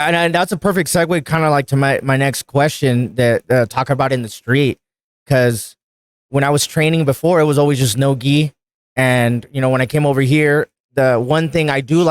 and that's a perfect segue, kind of like to my next question that talk about in the street, because when I was training before, it was always just no gi, and when I came over here, the one thing I do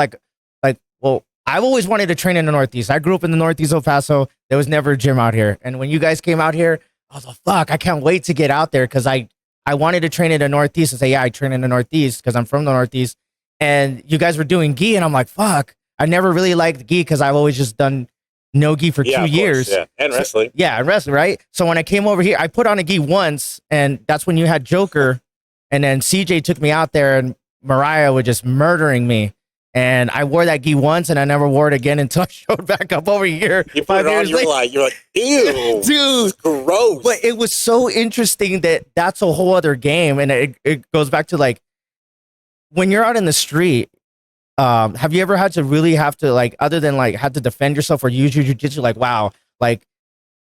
well, I've always wanted to train in the Northeast. I grew up in the Northeast of El Paso. There was never a gym out here, and when you guys came out here, I was like, fuck, I can't wait to get out there because I wanted to train in the Northeast and say, yeah, I train in the Northeast because I'm from the Northeast, and you guys were doing gi, and I'm like, fuck. I never really liked gi because I've always just done no gi for 2 years. Yeah, and wrestling. So, yeah, and wrestling, right? So when I came over here, I put on a gi once, and that's when you had Joker, and then CJ took me out there, and Mariah was just murdering me. And I wore that gi once, and I never wore it again until I showed back up over here. You put it on, you're like, ew, dude, gross. But it was so interesting that's a whole other game, and it goes back to like when you're out in the street. Have you ever had to really have to like, other than like had to defend yourself or use your jujitsu? Like, wow, like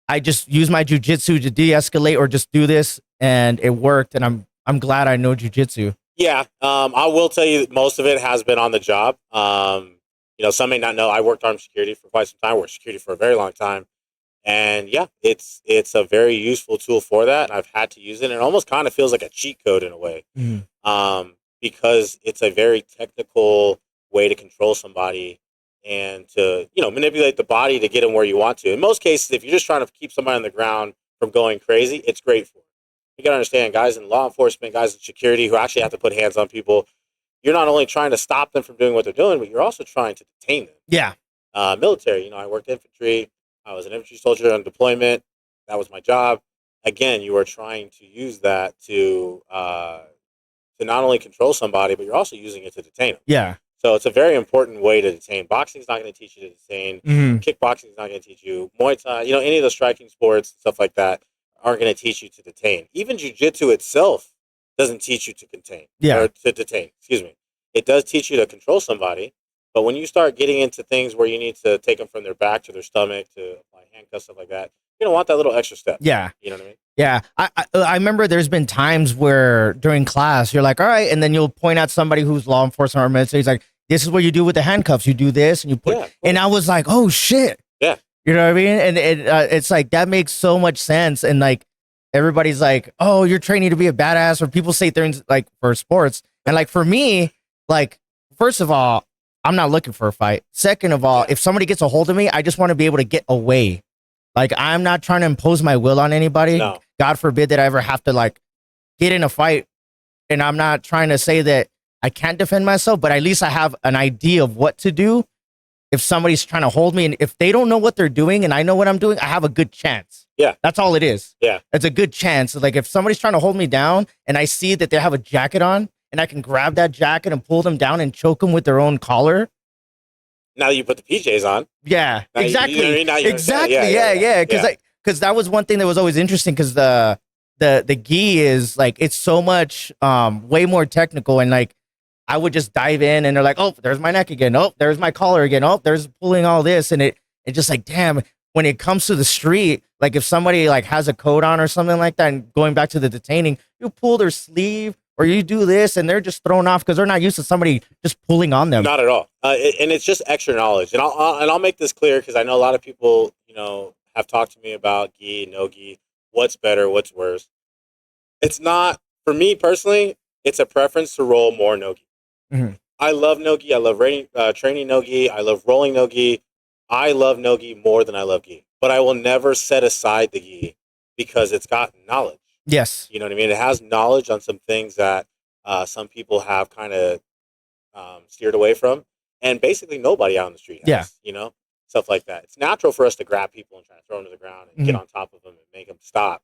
I just use my jujitsu to de-escalate or just do this, and it worked. And I'm glad I know jujitsu. Yeah, I will tell you that most of it has been on the job. Some may not know I worked armed security for quite some time. I worked security for a very long time, and yeah, it's a very useful tool for that. I've had to use it, and it almost kind of feels like a cheat code in a way, because it's a very technical way to control somebody and to manipulate the body to get them where you want to. In most cases, if you're just trying to keep somebody on the ground from going crazy, it's great for it. You gotta understand, guys in law enforcement, guys in security who actually have to put hands on people, you're not only trying to stop them from doing what they're doing, but you're also trying to detain them. Yeah. Military, I worked infantry. I was an infantry soldier on deployment. That was my job. Again, you are trying to use that to not only control somebody, but you're also using it to detain them. Yeah. So it's a very important way to detain. Boxing is not going to teach you to detain. Kickboxing is not going to teach you. Muay Thai, any of the striking sports, stuff like that, aren't going to teach you to detain. Even jiu-jitsu itself doesn't teach you to contain. Yeah. Or to detain, excuse me. It does teach you to control somebody, but when you start getting into things where you need to take them from their back to their stomach to apply handcuffs, stuff like that, you're going to want that little extra step. Yeah. You know what I mean? Yeah. I remember there's been times where during class, you're like, all right, and then you'll point out somebody who's law enforcement or military. He's like, this is what you do with the handcuffs. You do this, and you put, and I was like, oh shit. Yeah. You know what I mean? And it's like, that makes so much sense. And like, everybody's like, oh, you're training to be a badass, or people say things like for sports. And like, for me, like, first of all, I'm not looking for a fight. Second of all, if somebody gets a hold of me, I just want to be able to get away. Like, I'm not trying to impose my will on anybody. No. God forbid that I ever have to like get in a fight. And I'm not trying to say that I can't defend myself, but at least I have an idea of what to do if somebody's trying to hold me. And if they don't know what they're doing and I know what I'm doing, I have a good chance. Yeah. That's all it is. Yeah. It's a good chance. Like, if somebody's trying to hold me down and I see that they have a jacket on and I can grab that jacket and pull them down and choke them with their own collar. Now that you put the PJs on. Yeah, now exactly. Exactly. Yeah. Because that was one thing that was always interesting, because the gi is like, it's so much way more technical, and like I would just dive in and they're like, oh, there's my neck again. Oh, there's my collar again. Oh, there's pulling all this. And it just like, damn, when it comes to the street, like if somebody like has a coat on or something like that, and going back to the detaining, you pull their sleeve or you do this and they're just thrown off because they're not used to somebody just pulling on them. Not at all. And it's just extra knowledge. And I'll make this clear, because I know a lot of people, have talked to me about gi, no gi, what's better, what's worse. It's not, for me personally, it's a preference to roll more no gi. Mm-hmm. I love no gi. I love training no gi. I love rolling no gi. I love no gi more than I love gi. But I will never set aside the gi because it's got knowledge. Yes. You know what I mean? It has knowledge on some things that some people have kind of steered away from. And basically nobody out on the street has, stuff like that. It's natural for us to grab people and try to throw them to the ground and get on top of them and make them stop.